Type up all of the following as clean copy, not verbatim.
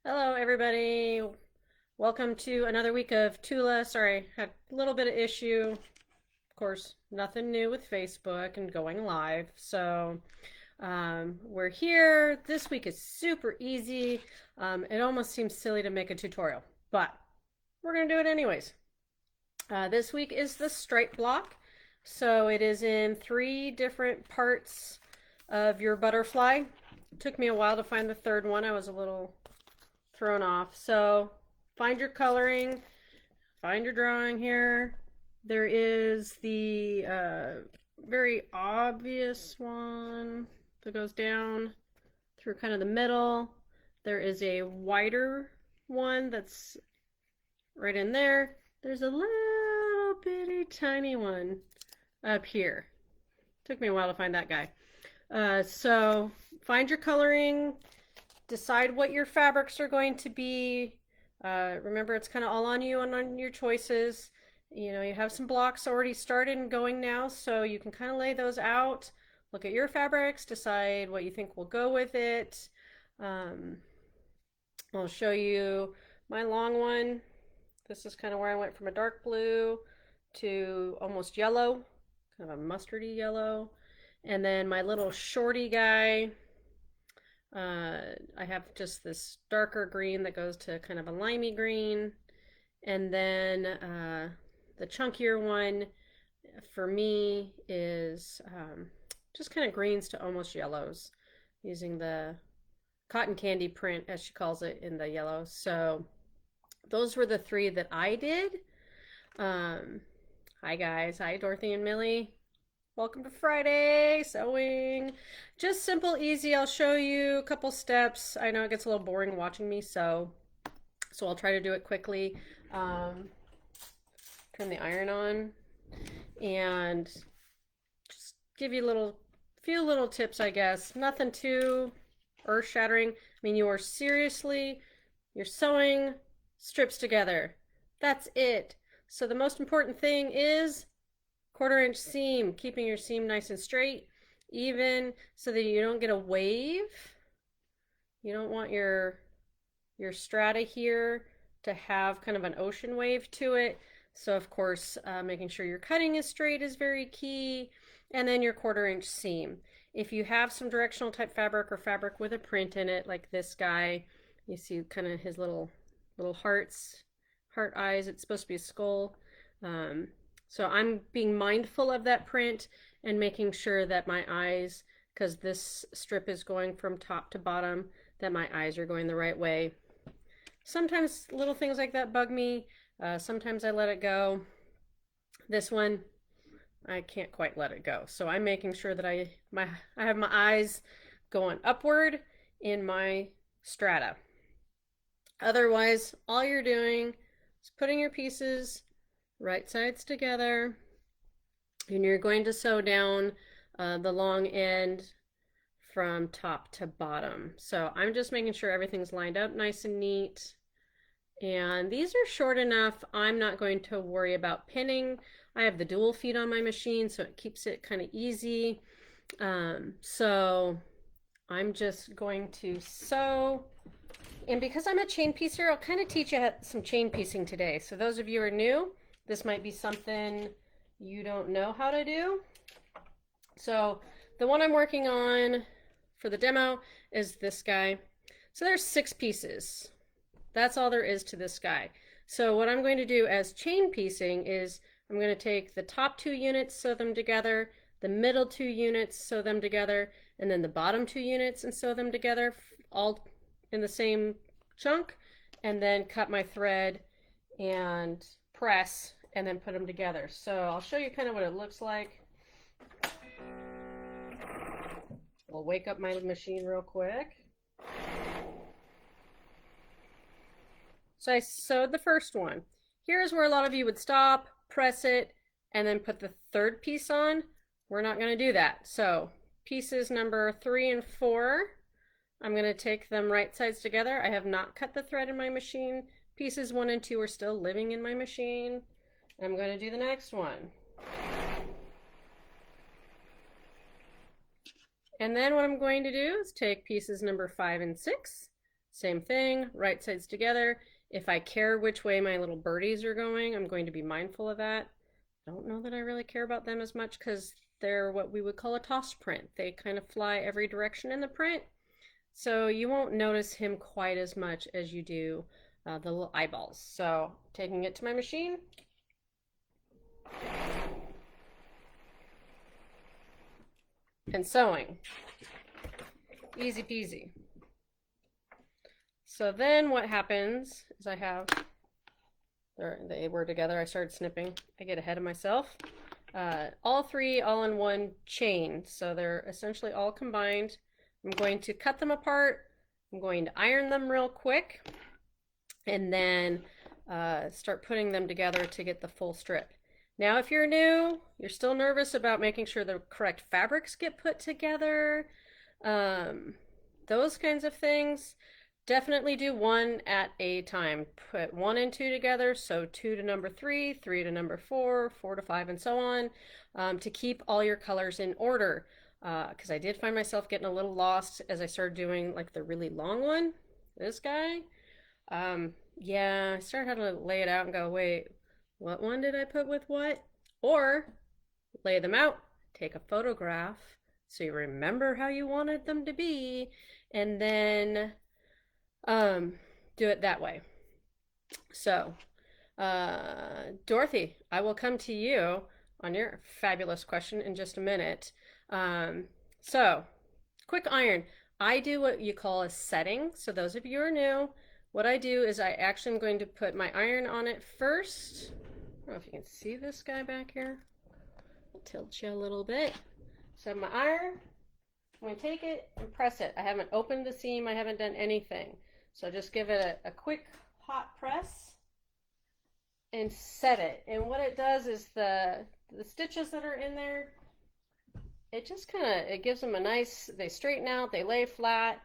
Hello, everybody. Welcome to another week of Tula. Sorry, had a little bit of issue. Of course, nothing new with Facebook and going live. We're here. This week is super easy. It almost seems silly to make a tutorial, but we're going to do it anyways. This week is the stripe block. So it is in 3 different parts of your butterfly. It took me a while to find the third one. I was a little thrown off. So find your coloring, find your drawing here. There is the very obvious one that goes down through kind of the middle. There is a wider one that's right in there. There's a little bitty tiny one up here. Took me a while to find that guy. So find your coloring, decide what your fabrics are going to be. Remember, it's kind of all on you and on your choices. You know, you have some blocks already started and going now, so you can kind of lay those out. Look at your fabrics, decide what you think will go with it. Um, I'll show you my long one. This is kind of where I went from a dark blue to almost yellow, kind of a mustardy yellow. And then my little shorty guy, I have just this darker green that goes to kind of a limey green. And then the chunkier one for me is just kind of greens to almost yellows using the cotton candy print, as she calls it, in the yellow. So those were the 3 that I did. Hi guys. Hi Dorothy and Millie. Welcome to Friday sewing. Just simple, easy. I'll show you a couple steps. I know it gets a little boring watching me so I'll try to do it quickly. Turn the iron on and just give you a few little tips, I guess. Nothing too earth-shattering. I mean, you're sewing strips together. That's it. So the most important thing is 1/4 inch seam, keeping your seam nice and straight, even, so that you don't get a wave. You don't want your strata here to have kind of an ocean wave to it. So of course, making sure your cutting is straight is very key. And then your 1/4 inch seam. If you have some directional type fabric or fabric with a print in it, like this guy, you see kind of his little hearts, heart eyes. It's supposed to be a skull. So I'm being mindful of that print and making sure that my eyes, because this strip is going from top to bottom, that my eyes are going the right way. Sometimes little things like that bug me. Sometimes I let it go. This one, I can't quite let it go. So I'm making sure that I have my eyes going upward in my strata. Otherwise, all you're doing is putting your pieces right sides together, and you're going to sew down the long end from top to bottom. So I'm just making sure everything's lined up nice and neat. And these are short enough, I'm not going to worry about pinning. I have the dual feed on my machine, so it keeps it kind of easy. So I'm just going to sew. And because I'm a chain piecer, I'll kind of teach you some chain piecing today. So those of you who are new, this might be something you don't know how to do. So the one I'm working on for the demo is this guy. So there's 6 pieces. That's all there is to this guy. So what I'm going to do as chain piecing is I'm going to take the top 2 units, sew them together, the middle 2 units, sew them together, and then the bottom 2 units and sew them together, all in the same chunk, and then cut my thread and press and then put them together. So I'll show you kind of what it looks like. I'll wake up my machine real quick. So I sewed the first one. Here's where a lot of you would stop, press it, and then put the 3rd piece on. We're not going to do that. So pieces number 3 and 4, I'm going to take them right sides together. I have not cut the thread in my machine. Pieces 1 and 2 are still living in my machine. I'm going to do the next one. And then what I'm going to do is take pieces number 5 and 6, Same thing, right sides together. If I care which way my little birdies are going, I'm going to be mindful of that. I don't know that I really care about them as much because they're what we would call a tossed print. They kind of fly every direction in the print. So you won't notice him quite as much as you do the little eyeballs. So taking it to my machine. And sewing. Easy peasy. So then what happens is I have, they were together, I started snipping. I get ahead of myself. All three all in one chain. So they're essentially all combined. I'm going to cut them apart. I'm going to iron them real quick and then start putting them together to get the full strip. Now, if you're new, you're still nervous about making sure the correct fabrics get put together, those kinds of things, definitely do one at a time. Put 1 and 2 together, so 2 to number 3, 3 to number 4, 4 to 5, and so on, to keep all your colors in order. Because I did find myself getting a little lost as I started doing like the really long one, this guy. Yeah, I started having to lay it out and go, wait, what one did I put with what? Or lay them out, take a photograph so you remember how you wanted them to be, and then do it that way. So, Dorothy, I will come to you on your fabulous question in just a minute. So, quick iron. I do what you call a setting. So those of you who are new, what I do is I actually am going to put my iron on it first. I don't know if you can see this guy back here. I'll tilt you a little bit. So my iron, I'm going to take it and press it. I haven't opened the seam. I haven't done anything. So just give it a quick hot press and set it. And what it does is the stitches that are in there, it just kind of, it gives them a nice, they straighten out, they lay flat,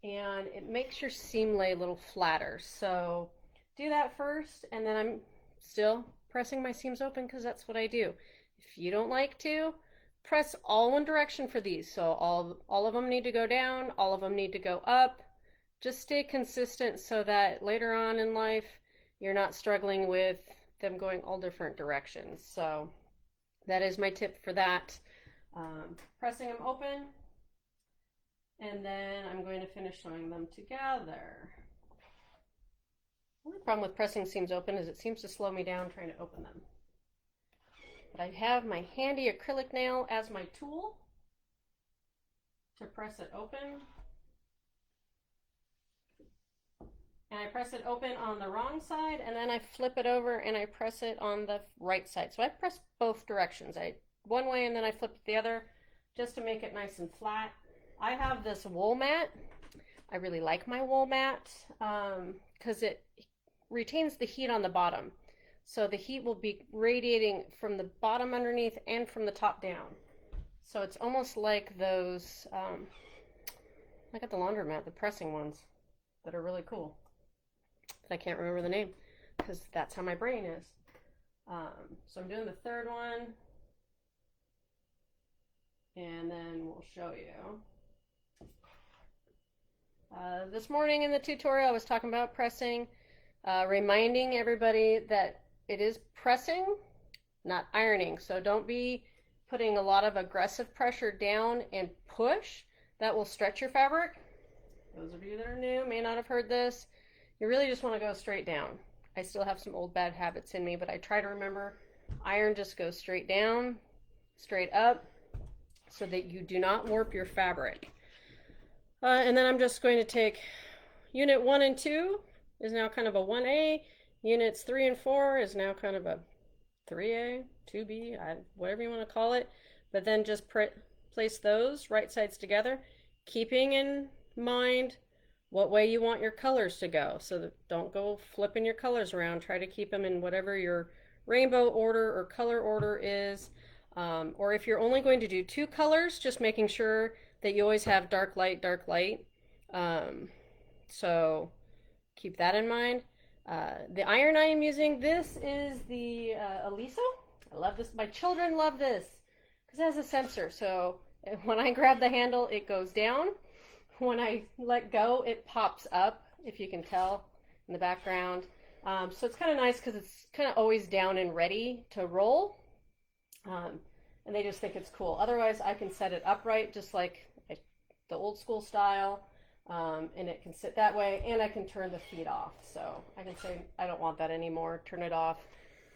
and it makes your seam lay a little flatter. So do that first, and then I'm still pressing my seams open because that's what I do. If you don't like to, press all one direction for these. So all of them need to go down, all of them need to go up. Just stay consistent so that later on in life, you're not struggling with them going all different directions. So that is my tip for that. Pressing them open, and then I'm going to finish sewing them together. The only problem with pressing seams open is it seems to slow me down trying to open them. But I have my handy acrylic nail as my tool to press it open. And I press it open on the wrong side, and then I flip it over and I press it on the right side. So I press both directions. One way and then I flip it the other just to make it nice and flat. I have this wool mat. I really like my wool mat because it retains the heat on the bottom. So the heat will be radiating from the bottom underneath and from the top down. So it's almost like those, like at the laundromat, the pressing ones that are really cool. But I can't remember the name because that's how my brain is. So I'm doing the third one. And then we'll show you. This morning in the tutorial I was talking about pressing, reminding everybody that it is pressing, not ironing. So don't be putting a lot of aggressive pressure down and push. That will stretch your fabric. Those of you that are new may not have heard this. You really just want to go straight down. I still have some old bad habits in me, but I try to remember iron just goes straight down, straight up, so that you do not warp your fabric. And then I'm just going to take unit 1 and 2 is now kind of a 1A. Units 3 and 4 is now kind of a 3A, 2B, whatever you want to call it. But then just place those right sides together, keeping in mind what way you want your colors to go. So that don't go flipping your colors around. Try to keep them in whatever your rainbow order or color order is. Or if you're only going to do 2 colors, just making sure that you always have dark light, dark light. So keep that in mind. The iron I am using, this is the Aliso. I love this. My children love this because it has a sensor. So when I grab the handle, it goes down. when I let go, it pops up, if you can tell in the background. So it's kind of nice because it's kind of always down and ready to roll. Um, and they just think it's cool. Otherwise, I can set it upright just like the old school style, and it can sit that way, and I can turn the feet off. So I can say, I don't want that anymore, turn it off,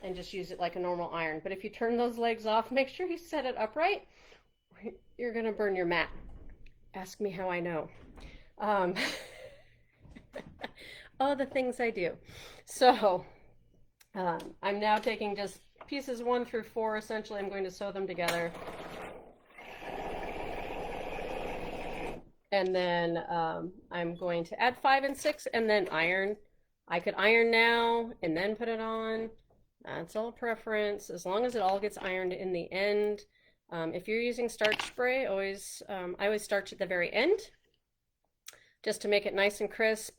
and just use it like a normal iron. But if you turn those legs off, make sure you set it upright. You're going to burn your mat. Ask me how I know. Um, all the things I do. So I'm now taking just pieces 1 through 4. Essentially, I'm going to sew them together. And then I'm going to add 5 and 6 and then iron. I could iron now and then put it on. That's all preference, as long as it all gets ironed in the end. If you're using starch spray, I always starch at the very end just to make it nice and crisp,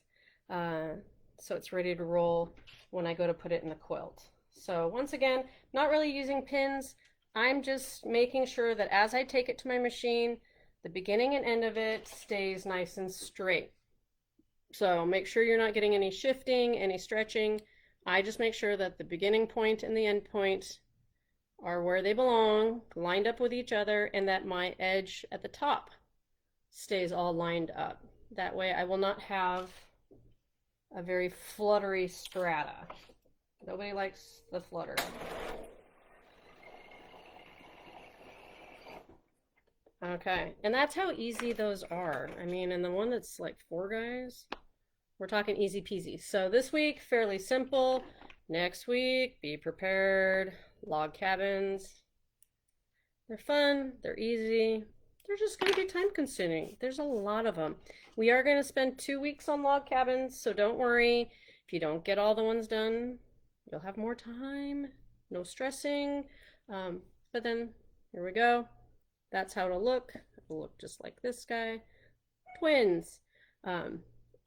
so it's ready to roll when I go to put it in the quilt. So once again, not really using pins. I'm just making sure that as I take it to my machine, the beginning and end of it stays nice and straight. So make sure you're not getting any shifting, any stretching. I just make sure that the beginning point and the end point are where they belong, lined up with each other, and that my edge at the top stays all lined up. That way I will not have a very fluttery strata. Nobody likes the flutter. Okay, and that's how easy those are. I mean, and the one that's like 4 guys, we're talking easy peasy. So this week, fairly simple. Next week, be prepared. Log cabins. They're fun, they're easy. They're just going to be time consuming. There's a lot of them. We are going to spend 2 weeks on log cabins, so don't worry. If you don't get all the ones done, you'll have more time. No stressing. But then, here we go. That's how it'll look. It'll look just like this guy. Twins.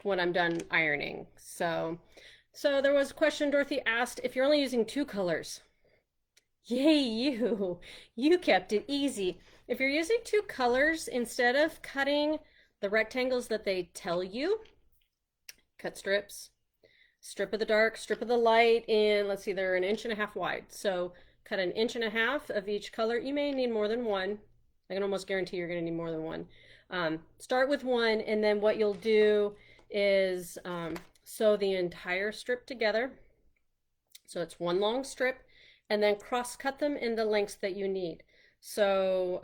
When I'm done ironing. So there was a question Dorothy asked, if you're only using 2 colors. Yay, you! You kept it easy. If you're using 2 colors, instead of cutting the rectangles that they tell you, cut strips. Strip of the dark, strip of the light, and let's see, they're 1.5 inches wide. So cut 1.5 inches of each color. You may need more than one. I can almost guarantee you're going to need more than one. Start with one, and then what you'll do is sew the entire strip together. So it's one long strip, and then cross cut them in the lengths that you need. So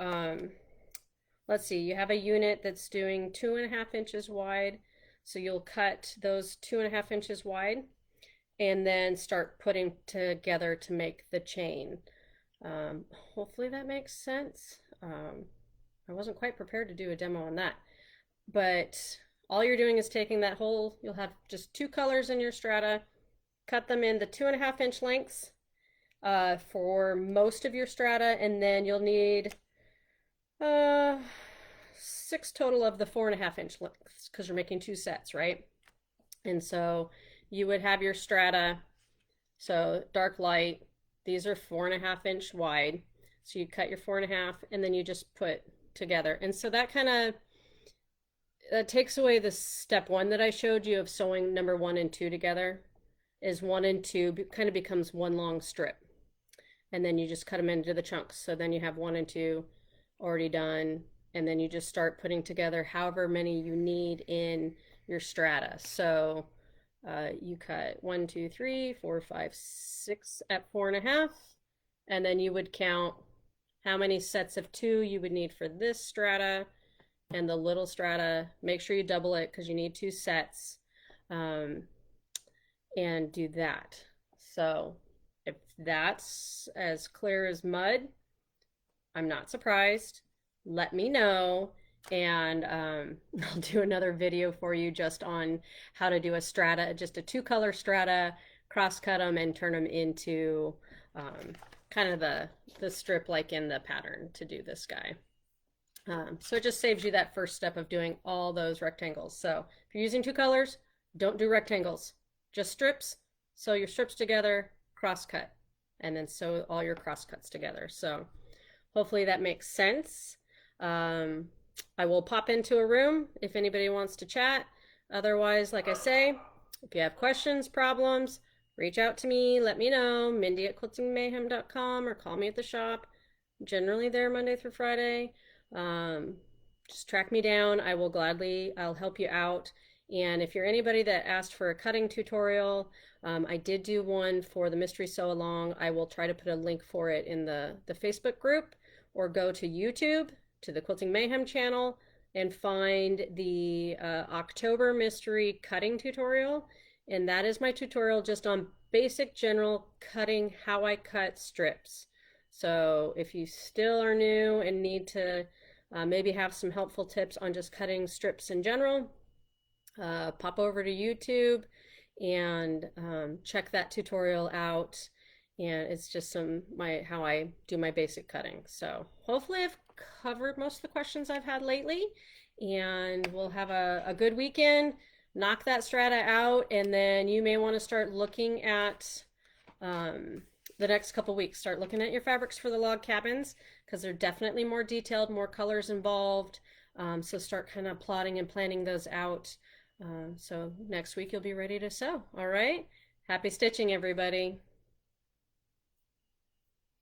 let's see, you have a unit that's doing 2.5 inches wide. So you'll cut those 2.5 inches wide and then start putting together to make the chain. Hopefully that makes sense. I wasn't quite prepared to do a demo on that, but all you're doing is taking that whole, you'll have just 2 colors in your strata, cut them in the 2.5 inch lengths for most of your strata, and then you'll need 6 total of the 4.5 inch lengths because you're making 2 sets, right? And so you would have your strata, so dark light, these are 4.5 inch wide. So you cut your 4.5 and then you just put together. And so that kind of takes away the step 1 that I showed you of sewing number 1 and 2 together. Is 1 and 2 kind of becomes one long strip. And then you just cut them into the chunks. So then you have 1 and 2 already done. And then you just start putting together however many you need in your strata. So you cut 1, 2, 3, 4, 5, 6 at 4.5. And then you would count how many sets of 2 you would need for this strata and the little strata. Make sure you double it because you need 2 sets, and do that. So if that's as clear as mud, I'm not surprised. Let me know, and I'll do another video for you just on how to do a strata, just a 2-color strata, cross cut them and turn them into kind of the strip like in the pattern to do this guy. So it just saves you that first step of doing all those rectangles. So if you're using 2 colors, don't do rectangles, just strips. Sew your strips together, cross cut, and then sew all your cross cuts together. So hopefully that makes sense. I will pop into a room if anybody wants to chat. Otherwise, like I say, if you have questions, problems, reach out to me, let me know. Mindy at quiltingmayhem.com or call me at the shop. I'm generally there Monday through Friday. Um, just track me down. I'll help you out. And if you're anybody that asked for a cutting tutorial, I did do one for the Mystery Sew Along. I will try to put a link for it in the Facebook group, or go to YouTube to the Quilting Mayhem channel and find the October mystery cutting tutorial. And that is my tutorial just on basic general cutting, how I cut strips. So if you still are new and need to maybe have some helpful tips on just cutting strips in general, pop over to YouTube and check that tutorial out. And it's just how I do my basic cutting. So hopefully I've covered most of the questions I've had lately, and we'll have a good weekend. Knock that strata out, and then you may want to start looking at the next couple weeks. Start looking at your fabrics for the log cabins, because they're definitely more detailed, more colors involved. So start kind of plotting and planning those out. So next week you'll be ready to sew. All right. Happy stitching, everybody.